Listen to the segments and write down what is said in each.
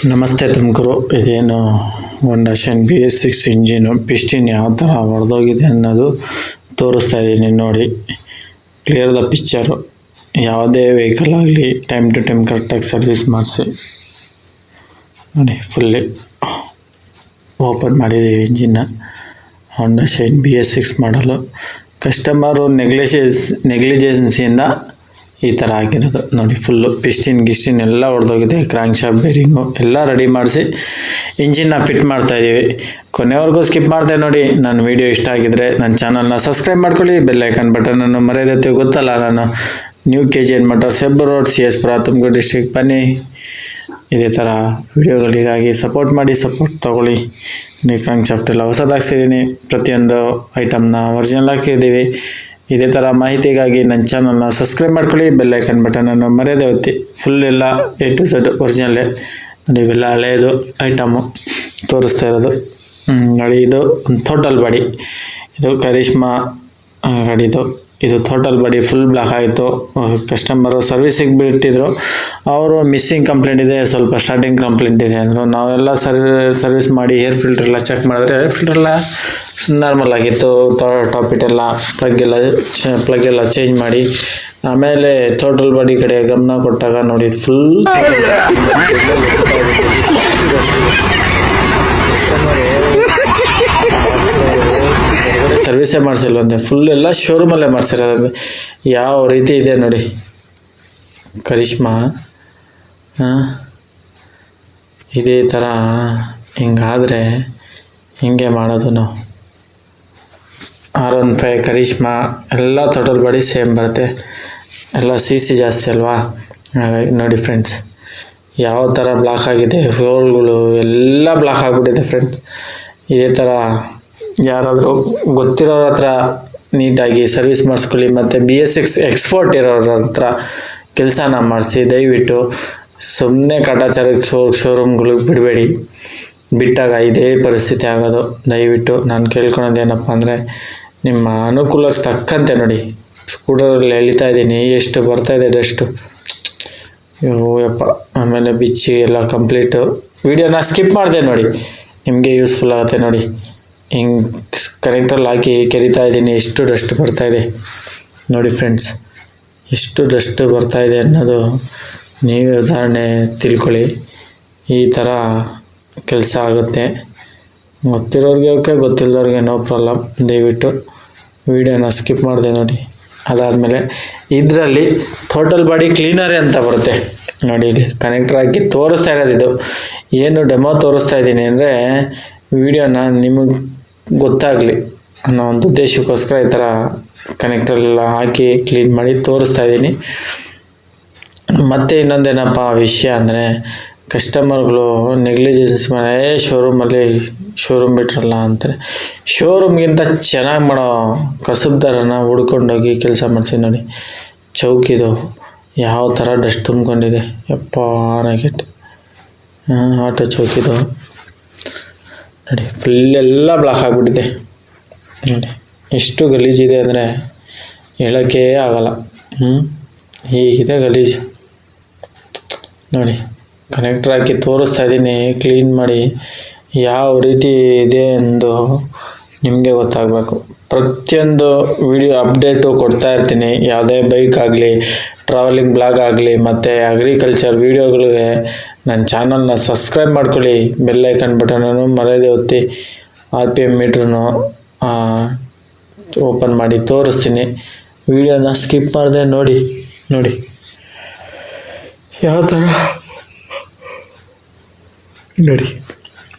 ನಮಸ್ತೆ ತುಮಕೂರು. ಇದೇನು ಹೋಂಡಾ shine BS6 engine piston ಯಾವ ಥರ ಹೊಡೆದೋಗಿದೆ ಅನ್ನೋದು ತೋರಿಸ್ತಾ ಇದ್ದೀನಿ ನೋಡಿ. Clear the picture. ಯಾವುದೇ ವೆಹಿಕಲ್ ಆಗಲಿ ಟೈಮ್ ಟು ಟೈಮ್ ಕರೆಕ್ಟಾಗಿ ಸರ್ವಿಸ್ ಮಾಡಿಸಿ ನೋಡಿ. ಫುಲ್ಲಿ ಓಪನ್ ಮಾಡಿದ್ದೀವಿ ಇಂಜಿನ್ನ. ಹೋಂಡಾ ಶೈನ್ BS6 ಮಾಡಲು. ಕಸ್ಟಮರು ನೆಗ್ಲಿಜೆನ್ಸಿಯಿಂದ ಈ ಥರ ಆಗಿರೋದು ನೋಡಿ. ಫುಲ್ಲು ಪಿಸ್ಟಿನ್ ಎಲ್ಲ ಹೊಡೆದೋಗಿದೆ. ಕ್ರ್ಯಾಂಕ್ ಶಾಫ್ಟ್ ಬೇರಿಂಗು ಎಲ್ಲ ರೆಡಿ ಮಾಡಿಸಿ ಇಂಜಿನ್ನ ಫಿಟ್ ಮಾಡ್ತಾಯಿದ್ದೀವಿ. ಕೊನೆವರೆಗೂ ಸ್ಕಿಪ್ ಮಾಡ್ತಾ ನೋಡಿ. ನನ್ನ ವೀಡಿಯೋ ಇಷ್ಟ ಆಗಿದ್ರೆ ನನ್ನ ಚಾನಲ್ನ ಸಬ್ಸ್ಕ್ರೈಬ್ ಮಾಡ್ಕೊಳ್ಳಿ. ಬೆಲ್ ಐಕನ್ ಬಟನನ್ನು ಮರೆಯದೇ ಗೊತ್ತಲ್ಲ. ನಾನು new KGN motors, Hebbur road, CS ಪುರ, ತುಮಕೂರು ಡಿಸ್ಟ್ರಿಕ್ಟ್. ಬನ್ನಿ, ಇದೇ ಥರ ವೀಡಿಯೋಗಳಿಗಾಗಿ ಸಪೋರ್ಟ್ ಮಾಡಿ, ಸಪೋರ್ಟ್ ತೊಗೊಳ್ಳಿ. ಕ್ರ್ಯಾಂಕ್ ಶಾಫ್ಟ್ ಎಲ್ಲ ಹೊಸದಾಗಿಸಿದ್ದೀನಿ. ಪ್ರತಿಯೊಂದು ಐಟಮ್ನ ಒರಿಜಿನಲ್ ಹಾಕಿದ್ದೀವಿ. ಇದೇ ಥರ ಮಾಹಿತಿಗಾಗಿ ನನ್ನ ಚಾನಲ್ನ ಸಬ್ಸ್ಕ್ರೈಬ್ ಮಾಡ್ಕೊಳ್ಳಿ. ಬೆಲ್ ಐಕನ್ ಬಟನನ್ನು ಮರೆಯದೇ ಒತ್ತಿ. ಫುಲ್ ಎಲ್ಲ A to Z ಒರಿಜಿನಲ್ಲೇ ನೋಡಿ. ಇವೆಲ್ಲ ಹಳೆಯದು ಐಟಮು ತೋರಿಸ್ತಾ ಇರೋದು ನೋಡಿ. ಇದು ಒಂದು ಟೋಟಲ್ ಬಾಡಿ. ಇದು ಕರಿಷ್ಮಾ ಗಾಡಿದು. ಇದು ಟೋಟಲ್ ಬಾಡಿ ಫುಲ್ ಬ್ಲಾಕ್ ಆಯಿತು. ಕಸ್ಟಮರು ಸರ್ವಿಸಿಗೆ ಬಿಟ್ಟಿದ್ರು. ಅವರು ಮಿಸ್ಸಿಂಗ್ ಕಂಪ್ಲೇಂಟ್ ಇದೆ, ಸ್ವಲ್ಪ ಸ್ಟಾರ್ಟಿಂಗ್ ಕಂಪ್ಲೇಂಟ್ ಇದೆ ಅಂದರು. ನಾವೆಲ್ಲ ಸರ್ವಿಸ್ ಮಾಡಿ ಏರ್ ಫಿಲ್ಟರ್ ಎಲ್ಲ ಚೆಕ್ ಮಾಡಿದ್ರೆ ಏರ್ ಫಿಲ್ಟರ್ ಎಲ್ಲ ನಾರ್ಮಲ್ ಆಗಿತ್ತು. ಟಾಪ್ ಇಟ್ಟೆಲ್ಲ ಪ್ಲಗ್ ಎಲ್ಲ ಚೇಂಜ್ ಮಾಡಿ ಆಮೇಲೆ ಟೋಟಲ್ ಬಾಡಿ ಕಡೆ ಗಮನ ಕೊಟ್ಟಾಗ ನೋಡಿ ಫುಲ್ ಹೊರಗಡೆ ಸರ್ವಿಸೇ ಮಾಡಿಸಿಲ್ವಂತೆ. ಫುಲ್ ಎಲ್ಲ ಶೋರೂಮಲ್ಲೇ ಮಾಡಿಸಿರೋದು. ಯಾವ ರೀತಿ ಇದೆ ನೋಡಿ ಕರಿಷ್ಮಾ. ಇದೇ ಥರ ಹಿಂಗಾದರೆ ಹಿಂಗೆ ಮಾಡೋದು ನಾವು. R15 ಕರಿಷ್ಮಾ ಎಲ್ಲ ಟೋಟಲ್ ಬಾಡಿ ಸೇಮ್ ಬರುತ್ತೆ. ಎಲ್ಲ CC ಜಾಸ್ತಿ ಅಲ್ವಾ, ಹಾಗಾಗಿ ನೋಡಿ ಫ್ರೆಂಡ್ಸ್ ಯಾವ ಥರ ಬ್ಲಾಕ್ ಆಗಿದೆ. ಹೋಲ್ಗಳು ಎಲ್ಲ ಬ್ಲಾಕ್ ಆಗಿಬಿಟ್ಟಿದೆ ಫ್ರೆಂಡ್ಸ್. ಇದೇ ಥರ ಯಾರಾದರೂ ಗೊತ್ತಿರೋರ ಹತ್ರ ನೀಟಾಗಿ ಸರ್ವಿಸ್ ಮಾಡಿಸ್ಕೊಳ್ಳಿ. ಮತ್ತು BS6 ಎಕ್ಸ್ಪೋರ್ಟ್ ಇರೋರ ಹತ್ರ ಕೆಲಸನ ಮಾಡಿಸಿ. ದಯವಿಟ್ಟು ಸುಮ್ಮನೆ ಕಾಟಾಚಾರಕ್ಕೆ ಶೋರೂಮ್ಗಳಿಗೆ ಬಿಡಬೇಡಿ. ಬಿಟ್ಟಾಗ ಇದೇ ಪರಿಸ್ಥಿತಿ ಆಗೋದು. ದಯವಿಟ್ಟು ನಾನು ಕೇಳ್ಕೊಳೋದೇನಪ್ಪ ಅಂದರೆ ನಿಮ್ಮ ಅನುಕೂಲಕ್ಕೆ ತಕ್ಕಂತೆ ನೋಡಿ. ಸ್ಕೂಟರಲ್ಲಿ ಎಳಿತಾ ಇದ್ದೀನಿ, ಎಷ್ಟು ಬರ್ತಾಯಿದೆ ಡಸ್ಟು ಯಪ್ಪ. ಆಮೇಲೆ ಬಿಚ್ಚಿ ಎಲ್ಲ ಕಂಪ್ಲೀಟು ವೀಡಿಯೋನ ಸ್ಕಿಪ್ ಮಾಡಿದೆ ನೋಡಿ. ನಿಮಗೆ ಯೂಸ್ಫುಲ್ ಆಗುತ್ತೆ ನೋಡಿ. ಹಿಂಗೆ ಕನೆಕ್ಟ್ರಲ್ಲಿ ಹಾಕಿ ಕೆರಿತಾ ಇದ್ದೀನಿ. ಎಷ್ಟು ಡಸ್ಟ್ ಬರ್ತಾಯಿದೆ ನೋಡಿ ಫ್ರೆಂಡ್ಸ್. ಎಷ್ಟು ಡಸ್ಟ್ ಬರ್ತಾಯಿದೆ ಅನ್ನೋದು ನೀವೇ ಉದಾಹರಣೆ ತಿಳ್ಕೊಳ್ಳಿ. ಈ ಥರ ಕೆಲಸ ಆಗುತ್ತೆ. ಗೊತ್ತಿರೋರಿಗೆ ಓಕೆ, ಗೊತ್ತಿಲ್ಲದವ್ರಿಗೆ ನೋ ಪ್ರಾಬ್ಲಮ್. ದಯವಿಟ್ಟು ವೀಡಿಯೋನ ಸ್ಕಿಪ್ ಮಾಡಿದೆ ನೋಡಿ. ಅದಾದಮೇಲೆ ಇದರಲ್ಲಿ ಟೋಟಲ್ ಬಾಡಿ ಕ್ಲೀನರೇ ಅಂತ ಬರುತ್ತೆ ನೋಡಿ. ಇಲ್ಲಿ ಕನೆಕ್ಟರ್ ಹಾಕಿ ತೋರಿಸ್ತಾ ಇರೋದು. ಇದು ಏನು ಡೆಮೋ ತೋರಿಸ್ತಾ ಇದ್ದೀನಿ ಅಂದರೆ ವೀಡಿಯೋನ ನಿಮಗೆ ಗೊತ್ತಾಗಲಿ ಅನ್ನೋ ಒಂದು ಉದ್ದೇಶಕ್ಕೋಸ್ಕರ ಈ ಥರ ಕನೆಕ್ಟರೆಲ್ಲ ಹಾಕಿ ಕ್ಲೀನ್ ಮಾಡಿ ತೋರಿಸ್ತಾ ಇದ್ದೀನಿ. ಮತ್ತು ಇನ್ನೊಂದೇನಪ್ಪ ವಿಷಯ ಅಂದರೆ ಕಸ್ಟಮರ್ಗಳು ನೆಗ್ಲಿಜೆನ್ಸ್ ಮಾಡಿ ಶೋರೂಮ್ ಬಿಟ್ರಲ್ಲ ಅಂತಾರೆ. ಶೋರೂಮ್ಗಿಂತ ಚೆನ್ನಾಗಿ ಮಾಡೋ ಕಸುಬ್ದಾರನ ಹುಡ್ಕೊಂಡೋಗಿ ಕೆಲಸ ಮಾಡ್ತೀವಿ ನೋಡಿ. ಚೌಕಿದು ಯಾವ ಥರ ಡಸ್ಟ್ ತುಂಬ್ಕೊಂಡಿದೆ ಯಪ್ಪ ನೆಗೆಟ್. ಆಟೋ ಚೌಕಿದು ನೋಡಿ ಫುಲ್ ಎಲ್ಲ ಬ್ಲಾಕ್ ಆಗಿಬಿಟ್ಟಿದೆ ನೋಡಿ. ಎಷ್ಟು ಗಲೀಜಿದೆ ಅಂದರೆ ಹೇಳೋಕ್ಕೇ ಆಗಲ್ಲ. ಹೀಗಿದೆ ಗಲೀಜು ನೋಡಿ. ಕನೆಕ್ಟರ್ ಹಾಕಿ ತೋರಿಸ್ತಾ ಇದ್ದೀನಿ. ಕ್ಲೀನ್ ಮಾಡಿ ಯಾವ ರೀತಿ ಇದೆ ಎಂದು ನಿಮಗೆ ಗೊತ್ತಾಗಬೇಕು. ಪ್ರತಿಯೊಂದು ವಿಡಿಯೋ ಅಪ್ಡೇಟು ಕೊಡ್ತಾ ಇರ್ತೀನಿ. ಯಾವುದೇ ಬೈಕ್ ಆಗಲಿ, ಟ್ರಾವೆಲಿಂಗ್ ಬ್ಲಾಗ್ ಆಗಲಿ, ಮತ್ತು ಅಗ್ರಿಕಲ್ಚರ್ ವೀಡಿಯೋಗಳಿಗೆ ನನ್ನ ಚಾನಲ್ನ ಸಬ್ಸ್ಕ್ರೈಬ್ ಮಾಡ್ಕೊಳ್ಳಿ. ಬೆಲ್ ಐಕನ್ ಬಟನನ್ನು ಮರೆಯದೇ ಒತ್ತಿ. RPM ಮೀಟ್ರನ್ನು ಓಪನ್ ಮಾಡಿ ತೋರಿಸ್ತೀನಿ. ವೀಡಿಯೋನ ಸ್ಕಿಪ್ ಮಾಡಿದೆ ನೋಡಿ. ಯಾವ ಥರ ನೋಡಿ.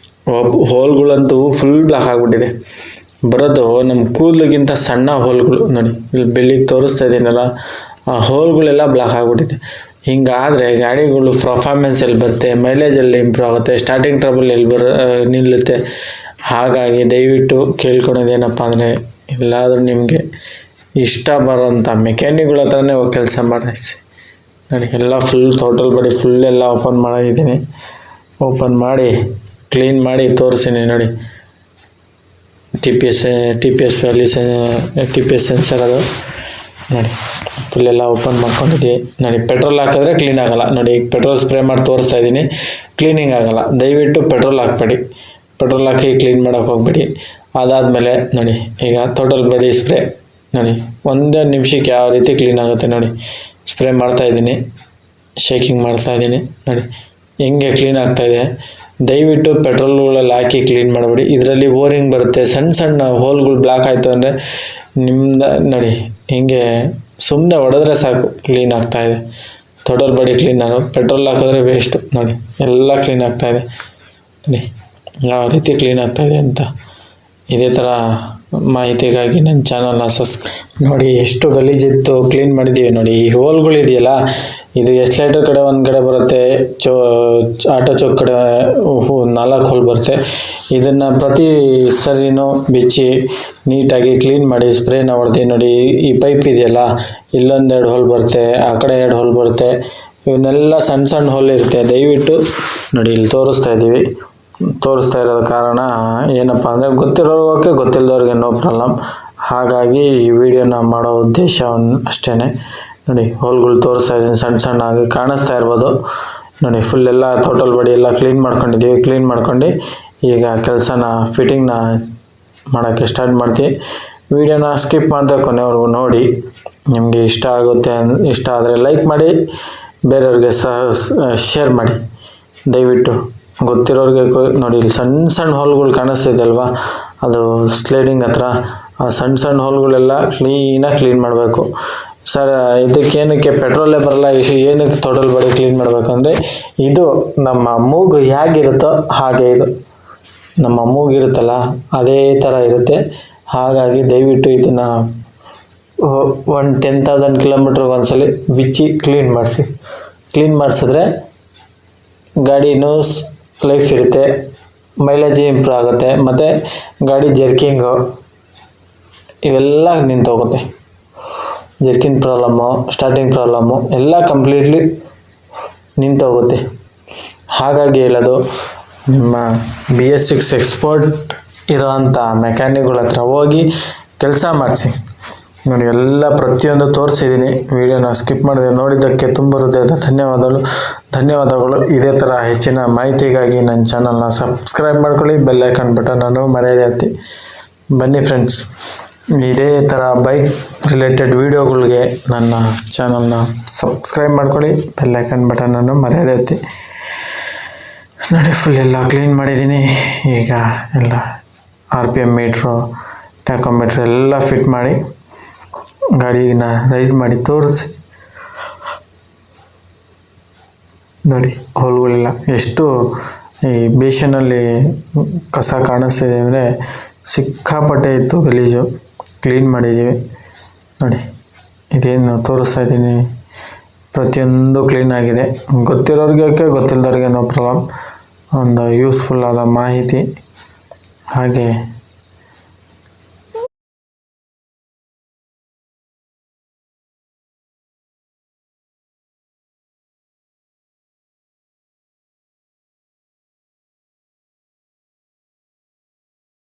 ಹೋಲ್ಗಳಂತೂ ಫುಲ್ ಬ್ಲಾಕ್ ಆಗಿಬಿಟ್ಟಿದೆ. ಬರೋದು ನಮ್ಮ ಕೂದಲಿಗಿಂತ ಸಣ್ಣ ಹೋಲ್ಗಳು ನೋಡಿ. ಇಲ್ಲಿ ಬೆಳ್ಳಿಗೆ ತೋರಿಸ್ತಾ ಇದ್ದೀನಲ್ಲ, ಆ ಹೋಲ್ಗಳೆಲ್ಲ ಬ್ಲಾಕ್ ಆಗಿಬಿಟ್ಟಿದೆ. ಹಿಂಗಾದರೆ ಗಾಡಿಗಳು ಪರ್ಫಾರ್ಮೆನ್ಸ್ ಎಲ್ಲಿ ಬರುತ್ತೆ, ಮೈಲೇಜಲ್ಲಿ ಇಂಪ್ರೂವ್ ಆಗುತ್ತೆ, ಸ್ಟಾರ್ಟಿಂಗ್ ಟ್ರಬಲ್ ಎಲ್ಲಿ ನಿಲ್ಲುತ್ತೆ. ಹಾಗಾಗಿ ದಯವಿಟ್ಟು ಕೇಳ್ಕೊಳೋದೇನಪ್ಪ ಅಂದರೆ ಎಲ್ಲಾದರೂ ನಿಮಗೆ ಇಷ್ಟ ಬರೋಂಥ ಮೆಕ್ಯಾನಿಕ್ಗಳ ಹತ್ರನೇ ಹೋಗಿ ಕೆಲಸ ಮಾಡಿಸಿ ನೋಡಿ. ಎಲ್ಲ ಫುಲ್ ಟೋಟಲ್ ಬಾಡಿ ಫುಲ್ ಎಲ್ಲ ಓಪನ್ ಮಾಡಿದ್ದೀನಿ. ಓಪನ್ ಮಾಡಿ ಕ್ಲೀನ್ ಮಾಡಿ ತೋರಿಸ್ತೀನಿ ನೋಡಿ. TPS ವ್ಯಾಲ್ಯೂ TPS ಸೆನ್ಸರ್ ಅದು ನೋಡಿ ಫುಲ್ಲೆಲ್ಲ ಓಪನ್ ಮಾಡ್ಕೊಂಡಿದ್ದೀವಿ. ನೋಡಿ ಪೆಟ್ರೋಲ್ ಹಾಕಿದ್ರೆ ಕ್ಲೀನ್ ಆಗಲ್ಲ. ನೋಡಿ ಈಗ ಪೆಟ್ರೋಲ್ ಸ್ಪ್ರೇ ಮಾಡಿ ತೋರಿಸ್ತಾ ಇದ್ದೀನಿ, ಕ್ಲೀನಿಂಗ್ ಆಗಲ್ಲ. ದಯವಿಟ್ಟು ಪೆಟ್ರೋಲ್ ಹಾಕ್ಬೇಡಿ, ಪೆಟ್ರೋಲ್ ಹಾಕಿ ಕ್ಲೀನ್ ಮಾಡೋಕೆ ಹೋಗ್ಬೇಡಿ. ಅದಾದಮೇಲೆ ನೋಡಿ ಈಗ ಟೋಟಲ್ ಬಾಡಿ ಸ್ಪ್ರೇ ನೋಡಿ ಒಂದೇ ನಿಮಿಷಕ್ಕೆ ಯಾವ ರೀತಿ ಕ್ಲೀನ್ ಆಗುತ್ತೆ ನೋಡಿ. ಸ್ಪ್ರೇ ಮಾಡ್ತಾಯಿದ್ದೀನಿ, ಶೇಕಿಂಗ್ ಮಾಡ್ತಾಯಿದ್ದೀನಿ ನೋಡಿ ಹೆಂಗೆ ಕ್ಲೀನ್ ಆಗ್ತಾಯಿದೆ. ದಯವಿಟ್ಟು ಪೆಟ್ರೋಲ್ಗಳಲ್ಲಿ ಹಾಕಿ ಕ್ಲೀನ್ ಮಾಡಬೇಡಿ. ಇದರಲ್ಲಿ ಓರಿಂಗ್ ಬರುತ್ತೆ, ಸಣ್ಣ ಸಣ್ಣ ಹೋಲ್ಗಳು ಬ್ಲಾಕ್ ಆಯಿತು ಅಂದರೆ ನಿಮ್ದು ನೋಡಿ ಹಿಂಗೆ ಸುಮ್ಮನೆ ಹೊಡೆದ್ರೆ ಸಾಕು ಕ್ಲೀನ್ ಆಗ್ತಾಯಿದೆ. ಟೋಟಲ್ ಬಾಡಿ ಕ್ಲೀನ್ ಆಗೋದು. ಪೆಟ್ರೋಲ್ ಹಾಕಿದ್ರೆ ವೇಸ್ಟು. ನೋಡಿ ಎಲ್ಲ ಕ್ಲೀನ್ ಆಗ್ತಾಯಿದೆ. ನೋಡಿ ಯಾವ ರೀತಿ ಕ್ಲೀನ್ ಆಗ್ತಾಯಿದೆ ಅಂತ. ಇದೇ ಥರ ಮಾಹಿತಿಗಾಗಿ ನನ್ನ ಚಾನಲ್ನ ನೋಡಿ ಎಷ್ಟು ಗಲೀಜಿತ್ತು ಕ್ಲೀನ್ ಮಾಡಿದ್ದೀವಿ. ನೋಡಿ ಈ ಹೋಲ್ಗಳಿದೆಯಲ್ಲ, ಇದು ಎಸ್ಲೇಟರ್ ಕಡೆ ಒಂದು ಕಡೆ ಬರುತ್ತೆ, ಆಟೋ ಚೌಕ್ ಕಡೆ 4 ಹೋಲ್ ಬರುತ್ತೆ. ಇದನ್ನು ಪ್ರತಿ ಸರಿನೂ ಬಿಚ್ಚಿ ನೀಟಾಗಿ ಕ್ಲೀನ್ ಮಾಡಿ ಸ್ಪ್ರೇನ ಹೊಡೆದು ನೋಡಿ ಈ ಪೈಪ್ ಇದೆಯಲ್ಲ, ಇಲ್ಲೊಂದು 2 ಹೋಲ್ ಬರುತ್ತೆ, ಆ ಕಡೆ 2 ಹೋಲ್ ಬರುತ್ತೆ. ಇವನ್ನೆಲ್ಲ ಸಣ್ಣ ಸಣ್ಣ ಹೋಲ್ ಇರುತ್ತೆ. ದಯವಿಟ್ಟು ನೋಡಿ ಇಲ್ಲಿ ತೋರಿಸ್ತಾ ಇರೋದ ಕಾರಣ ಏನಪ್ಪ ಅಂದರೆ ಗೊತ್ತಿರೋರಿಗೆ ಗೊತ್ತಿಲ್ಲದವ್ರಿಗೆ ನೋ ಪ್ರಾಬ್ಲಮ್. ಹಾಗಾಗಿ ಈ ವಿಡಿಯೋನ ಮಾಡೋ ಉದ್ದೇಶ ಅಷ್ಟೇ. ನೋಡಿ ಹೋಲ್ಗಳು ತೋರಿಸ್ತಾ ಇದ್ದೀನಿ, ಸಣ್ಣ ಸಣ್ಣ ಆಗಿ ಕಾಣಿಸ್ತಾ ಇರ್ಬೋದು. ನೋಡಿ ಫುಲ್ ಎಲ್ಲ ಟೋಟಲ್ ಬಾಡಿ ಎಲ್ಲ ಕ್ಲೀನ್ ಮಾಡ್ಕೊಂಡಿದ್ದೀವಿ. ಕ್ಲೀನ್ ಮಾಡ್ಕೊಂಡು ಈಗ ಕೆಲಸನ ಫಿಟ್ಟಿಂಗ್ನ ಮಾಡೋಕ್ಕೆ ಸ್ಟಾರ್ಟ್ ಮಾಡ್ತೀವಿ. ವಿಡಿಯೋನ ಸ್ಕಿಪ್ ಮಾಡಿದೆ ಕೊನೆವರೆಗೂ ನೋಡಿ. ನಿಮಗೆ ಇಷ್ಟ ಆದರೆ ಲೈಕ್ ಮಾಡಿ, ಬೇರೆಯವ್ರಿಗೆ ಶೇರ್ ಮಾಡಿ ದಯವಿಟ್ಟು. ಗೊತ್ತಿರೋರಿಗೆ ನೋಡಿ ಇಲ್ಲಿ ಸಣ್ಣ ಸಣ್ಣ ಹೋಲ್ಗಳು ಕಾಣಿಸ್ತಿದೆ ಅಲ್ವಾ, ಅದು ಸ್ಲೈಡಿಂಗ್ ಹತ್ರ ಆ ಸಣ್ಣ ಸಣ್ಣ ಹೋಲ್ಗಳೆಲ್ಲ ಕ್ಲೀನಾಗಿ ಕ್ಲೀನ್ ಮಾಡಬೇಕು. ಸರ್ ಇದಕ್ಕೇನಕ್ಕೆ ಪೆಟ್ರೋಲೇ ಬರಲ್ಲ, ಏನಕ್ಕೆ ಟೋಟಲ್ ಬಾಡಿ ಕ್ಲೀನ್ ಮಾಡಬೇಕಂದ್ರೆ ಇದು ನಮ್ಮ ಮೂಗು ಹೇಗಿರುತ್ತೋ ಹಾಗೆ ಇದು ನಮ್ಮ ಮೂಗಿರುತ್ತಲ್ಲ ಅದೇ ಥರ ಇರುತ್ತೆ. ಹಾಗಾಗಿ ದಯವಿಟ್ಟು ಇದನ್ನು 10,000 ಕಿಲೋಮೀಟ್ರಿಗೆ ಒಂದ್ಸಲಿ ಬಿಚ್ಚಿ ಕ್ಲೀನ್ ಮಾಡಿಸಿದ್ರೆ ಗಾಡಿನೂ ಲೈಫ್ ಇರುತ್ತೆ, ಮೈಲೇಜ್ ಇಂಪ್ರೂವ್ ಆಗುತ್ತೆ, ಮತ್ತು ಗಾಡಿ ಜರ್ಕಿಂಗು ಇವೆಲ್ಲ ನಿಂತೋಗುತ್ತೆ. ಜರ್ಕಿನ್ ಪ್ರಾಬ್ಲಮ್ಮು, ಸ್ಟಾರ್ಟಿಂಗ್ ಪ್ರಾಬ್ಲಮ್ಮು ಎಲ್ಲ ಕಂಪ್ಲೀಟ್ಲಿ ನಿಂತೋಗುತ್ತೆ. ಹಾಗಾಗಿ ಹೇಳೋದು, ನಿಮ್ಮ BS6 ಎಕ್ಸ್ಪರ್ಟ್ ಇರೋವಂಥ ಮೆಕ್ಯಾನಿಕ್ಗಳ ಹತ್ರ ಹೋಗಿ ಕೆಲಸ ಮಾಡಿಸಿ. ನೋಡಿ ಎಲ್ಲ ಪ್ರತಿಯೊಂದು ತೋರಿಸಿದ್ದೀನಿ. ವಿಡಿಯೋನ ಸ್ಕಿಪ್ ಮಾಡಿದೆ ನೋಡಿದ್ದಕ್ಕೆ ತುಂಬ ಹೃದಯದ ಧನ್ಯವಾದಗಳು. ಇದೇ ಥರ ಹೆಚ್ಚಿನ ಮಾಹಿತಿಗಾಗಿ ನನ್ನ ಚಾನಲ್ನ ಸಬ್ಸ್ಕ್ರೈಬ್ ಮಾಡ್ಕೊಳ್ಳಿ, ಬೆಲ್ ಐಕಾನ್ ಬಟನನ್ನು ಮರೆಯದೆ ಬನ್ನಿ ಫ್ರೆಂಡ್ಸ್. ಇದೇ ಥರ ಬೈಕ್ ರಿಲೇಟೆಡ್ ವಿಡಿಯೋಗಳಿಗೆ ನನ್ನ ಚಾನಲ್ನ ಸಬ್ಸ್ಕ್ರೈಬ್ ಮಾಡ್ಕೊಳ್ಳಿ, ಬೆಲ್ ಐಕಾನ್ ಬಟನನ್ನು ಮರೆಯದೆ. ನೋಡಿ ಫುಲ್ ಎಲ್ಲ ಕ್ಲೀನ್ ಮಾಡಿದ್ದೀನಿ. ಈಗ ಎಲ್ಲ RPM ಮೀಟ್ರು, ಟ್ಯಾಕೋಮೀಟ್ರ್ ಎಲ್ಲ ಫಿಟ್ ಮಾಡಿ ಗಾಡಿನ ರೈಸ್ ಮಾಡಿ ತೋರಿಸಿ. ನೋಡಿ ಹೋಲ್ಗಳೆಲ್ಲ ಎಷ್ಟು ಈ ಬೇಷನಲ್ಲಿ ಕಸ ಕಾಣಿಸ್ತಿದೆ ಅಂದರೆ ಸಿಕ್ಕಾಪಟ್ಟೆ ಇತ್ತು ಗಲೀಜು. ಕ್ಲೀನ್ ಮಾಡಿದ್ದೀವಿ. ನೋಡಿ ಇದೇನು ತೋರಿಸ್ತಾ ಇದ್ದೀನಿ, ಪ್ರತಿಯೊಂದು ಕ್ಲೀನ್ ಆಗಿದೆ. ಗೊತ್ತಿರೋರಿಗೆ ಗೊತ್ತಿಲ್ಲದವ್ರಿಗೆ ನೋ ಪ್ರಾಬ್ಲಮ್. ಒಂದು ಯೂಸ್ಫುಲ್ ಆದ ಮಾಹಿತಿ. ಹಾಗೆ